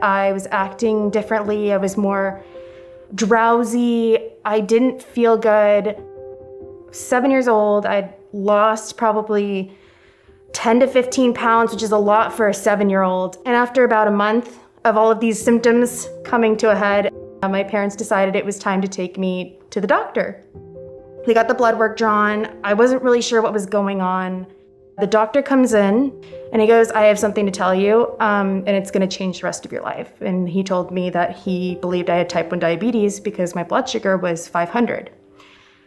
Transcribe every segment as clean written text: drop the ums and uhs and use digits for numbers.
I was acting differently. I was more drowsy. I didn't feel good. 7 years old, I'd lost probably 10 to 15 pounds, which is a lot for a 7-year-old. And after about a month of all of these symptoms coming to a head, my parents decided it was time to take me to the doctor. They got the blood work drawn. I wasn't really sure what was going on. The doctor comes in and he goes, "I have something to tell you, and it's gonna change the rest of your life." And he told me that he believed I had type 1 diabetes because my blood sugar was 500.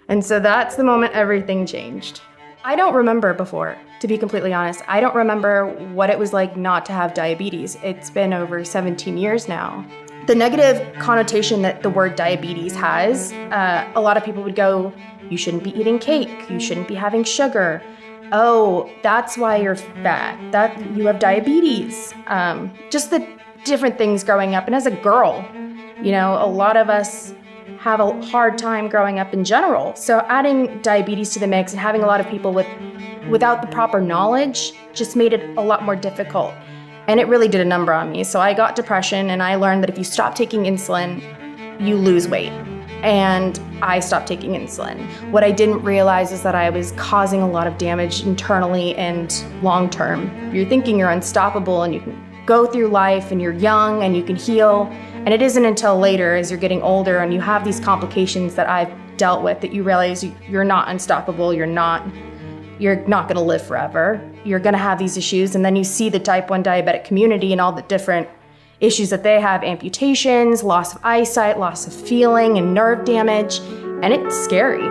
And so that's the moment everything changed. I don't remember before, to be completely honest. I don't remember what it was like not to have diabetes. It's been over 17 years now. The negative connotation that the word diabetes has, a lot of people would go, "You shouldn't be eating cake, you shouldn't be having sugar. Oh, that's why you're fat, that you have diabetes." Just the different things growing up. And as a girl, a lot of us have a hard time growing up in general. So adding diabetes to the mix and having a lot of people without the proper knowledge just made it a lot more difficult. And it really did a number on me. So I got depression, and I learned that if you stop taking insulin, you lose weight. And I stopped taking insulin. What I didn't realize is that I was causing a lot of damage internally and long-term. You're thinking you're unstoppable and you can go through life and you're young and you can heal. And it isn't until later, as you're getting older and you have these complications that I've dealt with, that you realize you're not unstoppable, you're not gonna live forever. You're gonna have these issues, and then you see the type 1 diabetic community and all the different issues that they have: amputations, loss of eyesight, loss of feeling, and nerve damage, and it's scary.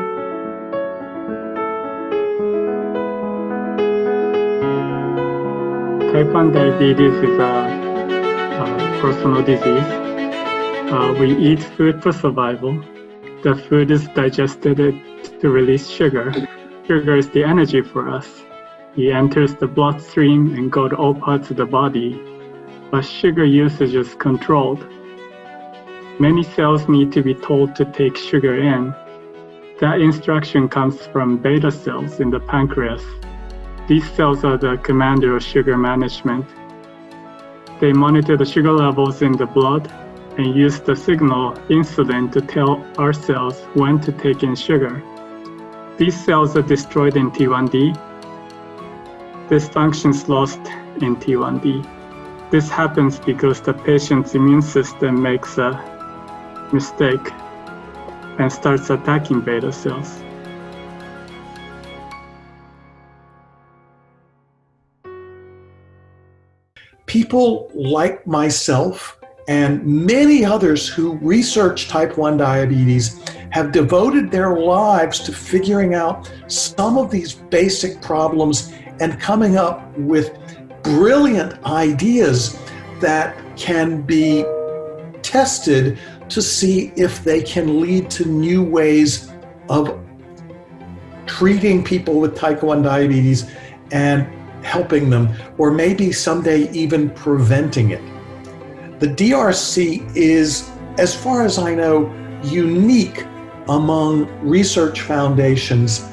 Type 1 diabetes is a personal disease. We eat food for survival. The food is digested to release sugar. Sugar is the energy for us. It enters the bloodstream and goes to all parts of the body, but sugar usage is controlled. Many cells need to be told to take sugar in. That instruction comes from beta cells in the pancreas. These cells are the commander of sugar management. They monitor the sugar levels in the blood and use the signal insulin to tell our cells when to take in sugar. These cells are destroyed in T1D. This function is lost in T1D. This happens because the patient's immune system makes a mistake and starts attacking beta cells. People like myself and many others who research type 1 diabetes have devoted their lives to figuring out some of these basic problems and coming up with brilliant ideas that can be tested to see if they can lead to new ways of treating people with type 1 diabetes and helping them, or maybe someday even preventing it. The DRC is, as far as I know, unique among research foundations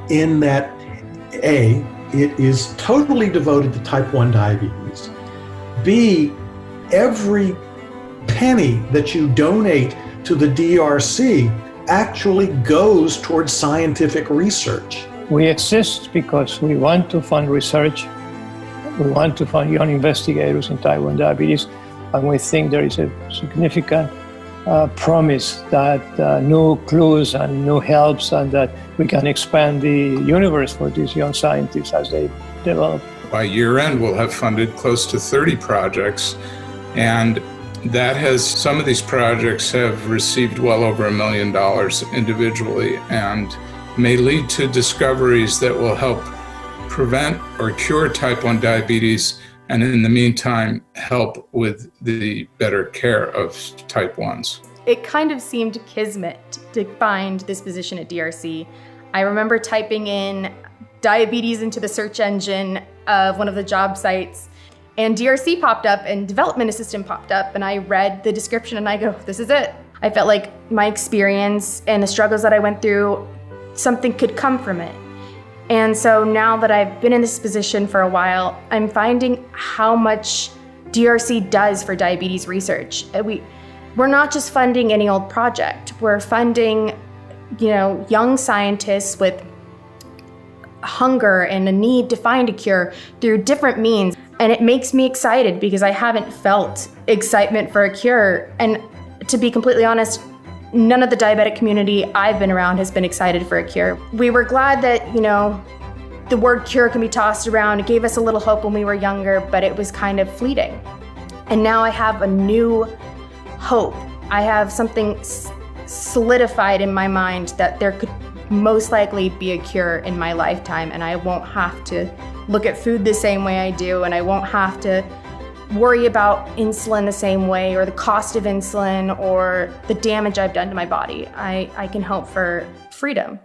in that A, it is totally devoted to type 1 diabetes. B, every penny that you donate to the DRC actually goes towards scientific research. We exist because we want to fund research. We want to fund young investigators in type 1 diabetes. And we think there is a significant promise that new clues and new helps, and that we can expand the universe for these young scientists as they develop. By year end, we'll have funded close to 30 projects, and some of these projects have received well over $1 million individually, and may lead to discoveries that will help prevent or cure type 1 diabetes, and in the meantime, help with the better care of type 1s. It kind of seemed kismet to find this position at DRC. I remember typing in diabetes into the search engine of one of the job sites, and DRC popped up and development assistant popped up, and I read the description and I go, this is it. I felt like my experience and the struggles that I went through, something could come from it. And so now that I've been in this position for a while, I'm finding how much DRC does for diabetes research. We're not just funding any old project. We're funding, young scientists with hunger and a need to find a cure through different means. And it makes me excited because I haven't felt excitement for a cure. And to be completely honest, none of the diabetic community I've been around has been excited for a cure. We were glad that, the word cure can be tossed around. It gave us a little hope when we were younger, but it was kind of fleeting. And now I have a new hope. I have something solidified in my mind that there could most likely be a cure in my lifetime, and I won't have to look at food the same way I do, and I won't have to worry about insulin the same way, or the cost of insulin, or the damage I've done to my body. I can hope for freedom.